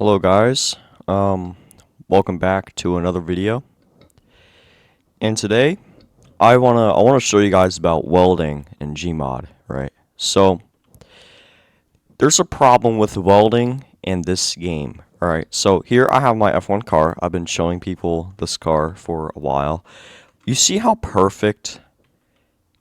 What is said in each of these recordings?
Hello guys, welcome back to another video. And today I wanna show you guys about welding in Gmod, right? So there's a problem with welding in this game. Alright, so here I have my F1 car. I've been showing people this car for a while. You see how perfect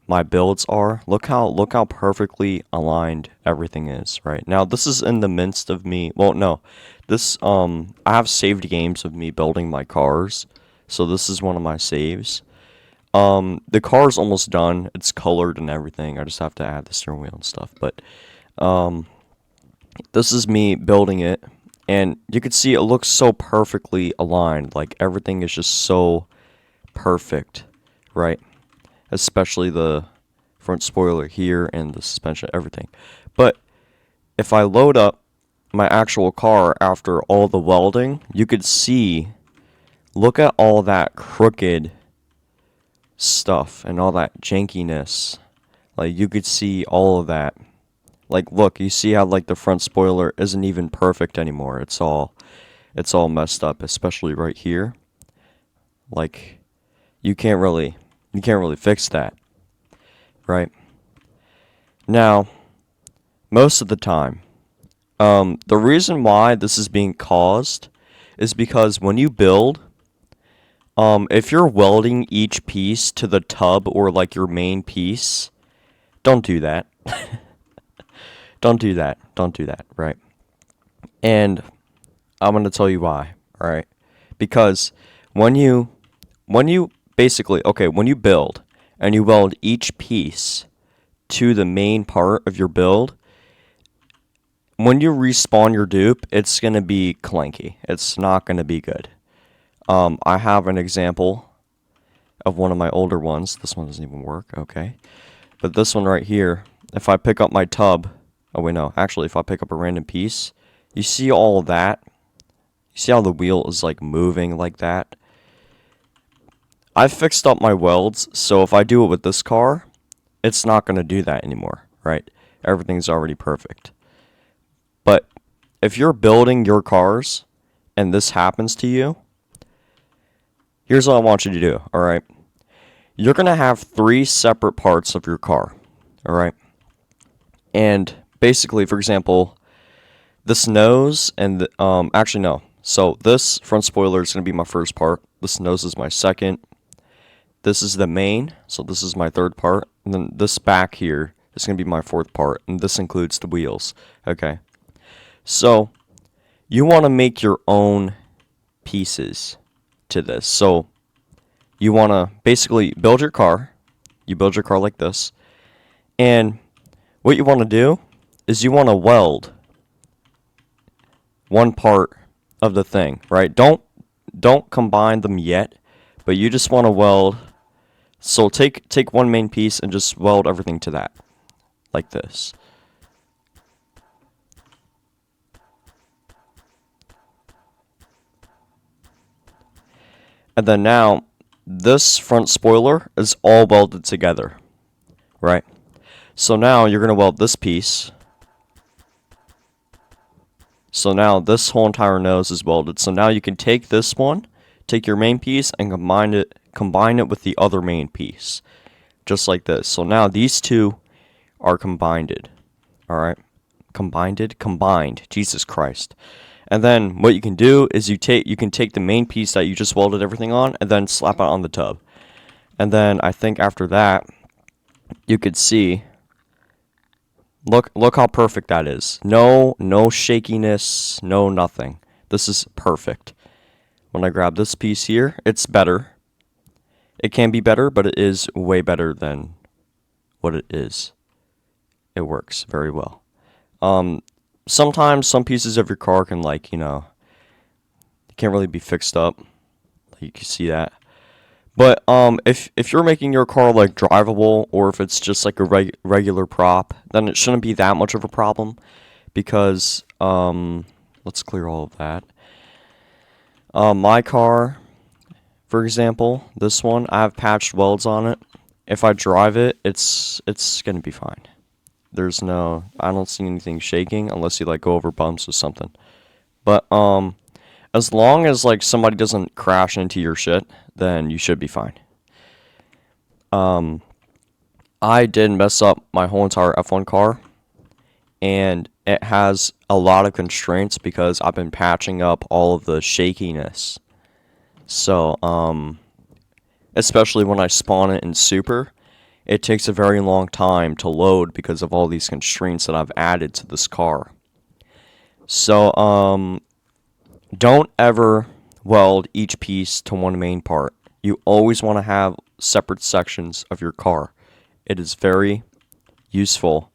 my builds are? Look how perfectly aligned everything is, right? Now this is in the midst of me, well no, this I have saved games of me building my cars. So this is one of my saves. The car's almost done. It's colored and everything. I just have to add the steering wheel and stuff, but this is me building it, and you can see it looks so perfectly aligned. Like everything is just so perfect, right? Especially the front spoiler here and the suspension, everything. But if I load up my actual car after all the welding, you could see, look at all that crooked stuff and all that jankiness. Like you could see all of that. Like look, you see how like the front spoiler isn't even perfect anymore. It's all messed up, especially right here. Like you can't really fix that, right? Now, most of the time, the reason why this is being caused is because when you build, if you're welding each piece to the tub or like your main piece, don't do that. Don't do that. Don't do that, right? And I'm going to tell you why, all right? Because when you basically, okay, when you build and you weld each piece to the main part of your build, when you respawn your dupe, it's going to be clanky. It's not going to be good. I have an example of one of my older ones. This one doesn't even work, okay. But this one right here, if I pick up my tub, oh wait, no, actually, if I pick up a random piece, you see all of that? You see how the wheel is like moving like that? I've fixed up my welds, so if I do it with this car, it's not going to do that anymore, right? Everything's already perfect. But if you're building your cars and this happens to you, here's what I want you to do, all right? You're going to have 3 separate parts of your car, all right? And basically, for example, this nose and actually no. So this front spoiler is going to be my first part. This nose is my second. This is the main, so this is my third part. And then this back here is going to be my fourth part, and this includes the wheels, okay? So you want to make your own pieces to this. So you want to basically build your car. You build your car like this. And what you want to do is you want to weld one part of the thing, right? Don't combine them yet, but you just want to weld. So take one main piece and just weld everything to that, like this. And then now, this front spoiler is all welded together, right? So now you're going to weld this piece. So now this whole entire nose is welded. So now you can take this one, take your main piece, and combine it with the other main piece, just like this. So now these two are combined. All right, combined. Jesus Christ. And then what you can do is you can take the main piece that you just welded everything on, and then slap it on the tub. And then I think after that, you could see. Look how perfect that is. No shakiness, no nothing. This is perfect. When I grab this piece here, it's better. It can be better, but it is way better than what it is. It works very well. Sometimes some pieces of your car can you can't really be fixed up. You can see that. But if you're making your car like drivable, or if it's just like a regular prop, then it shouldn't be that much of a problem, because let's clear all of that. My car, for example, this one, I have patched welds on it. If I drive it, it's gonna be fine. I don't see anything shaking unless you like go over bumps or something. But as long as like somebody doesn't crash into your shit, then you should be fine. I did mess up my whole entire F1 car, and it has a lot of constraints because I've been patching up all of the shakiness. So, especially when I spawn it in Super, it takes a very long time to load because of all these constraints that I've added to this car. So, don't ever weld each piece to one main part. You always want to have separate sections of your car. It is very useful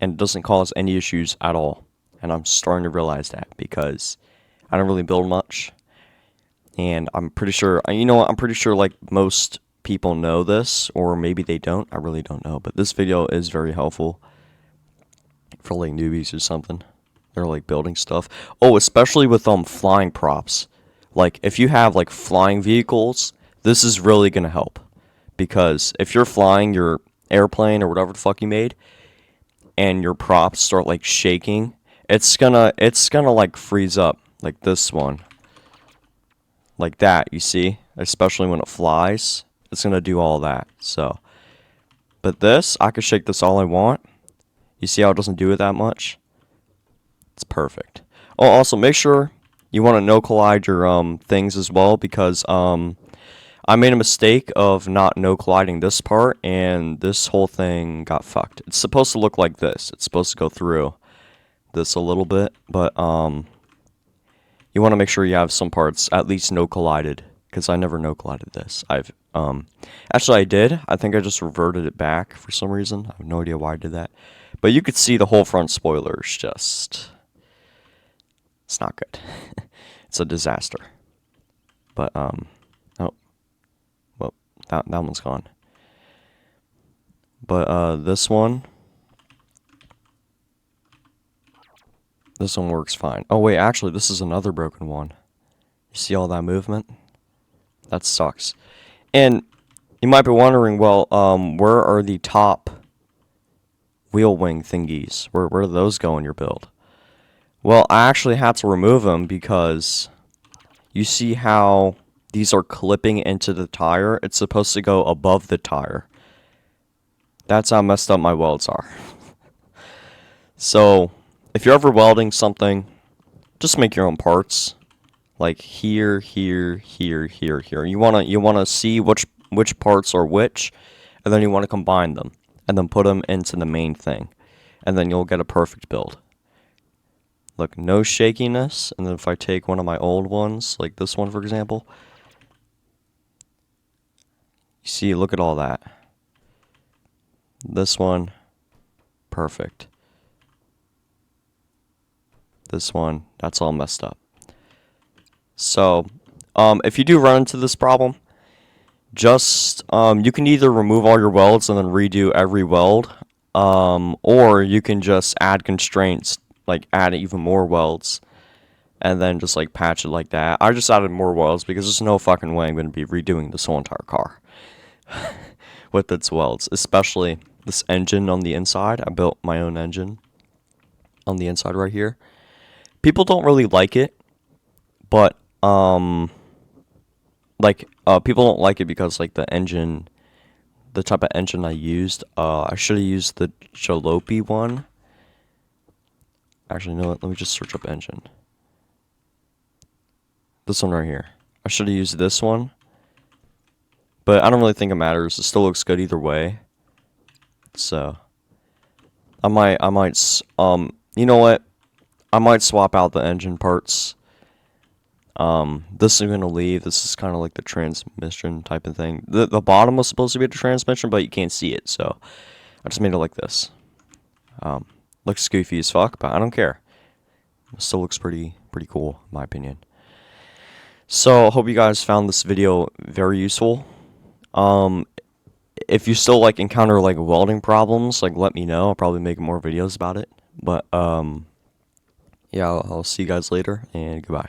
and it doesn't cause any issues at all. And I'm starting to realize that because I don't really build much. And I'm pretty sure, you know what, I'm pretty sure like most people know this, or maybe they don't. I really don't know. But this video is very helpful for like newbies or something. They're like building stuff. Oh, especially with flying props. Like if you have like flying vehicles, this is really gonna help. Because if you're flying your airplane or whatever the fuck you made, and your props start like shaking, it's gonna like freeze up, like this one. Like that, you see? Especially when it flies, it's gonna do all that. So, but this, I could shake this all I want. You see how it doesn't do it that much? It's perfect. Oh, also make sure you want to no collide your things as well, because I made a mistake of not no colliding this part, and this whole thing got fucked. It's supposed to look like this. It's supposed to go through this a little bit, but you want to make sure you have some parts at least no collided, because I never no collided this. Actually I did. I think I just reverted it back for some reason. I have no idea why I did that. But you could see the whole front spoiler is just, it's not good. It's a disaster. But oh, well, that one's gone. But this one works fine. Oh wait, actually this is another broken one. You see all that movement? That sucks. And you might be wondering, well, where are the top wheel wing thingies? Where do those go in your build? Well, I actually had to remove them because you see how these are clipping into the tire? It's supposed to go above the tire. That's how messed up my welds are. So, if you're ever welding something, just make your own parts. Like here, here, here, here, here. You wanna see which parts are which, and then you want to combine them, and then put them into the main thing, and then you'll get a perfect build. Look, no shakiness, and then if I take one of my old ones, like this one for example, you see, look at all that. This one, perfect. This one, that's all messed up. So, if you do run into this problem, just, you can either remove all your welds and then redo every weld, or you can just add constraints, like add even more welds, and then just like patch it like that. I just added more welds because there's no fucking way I'm going to be redoing this whole entire car with its welds, especially this engine on the inside. I built my own engine on the inside right here. People don't really like it, but people don't like it because like the engine, the type of engine I used, I should have used the Jalopy one. Actually, you know what? Let me just search up engine. This one right here. I should have used this one, but I don't really think it matters. It still looks good either way. So I might, you know what? I might swap out the engine parts. This is gonna leave. This is kind of like the transmission type of thing. The bottom was supposed to be the transmission, but you can't see it, so I just made it like this. Looks goofy as fuck, but I don't care. It still looks pretty cool, in my opinion. So, I hope you guys found this video very useful. If you still like encounter like welding problems, like let me know. I'll probably make more videos about it. But yeah, I'll see you guys later, and goodbye.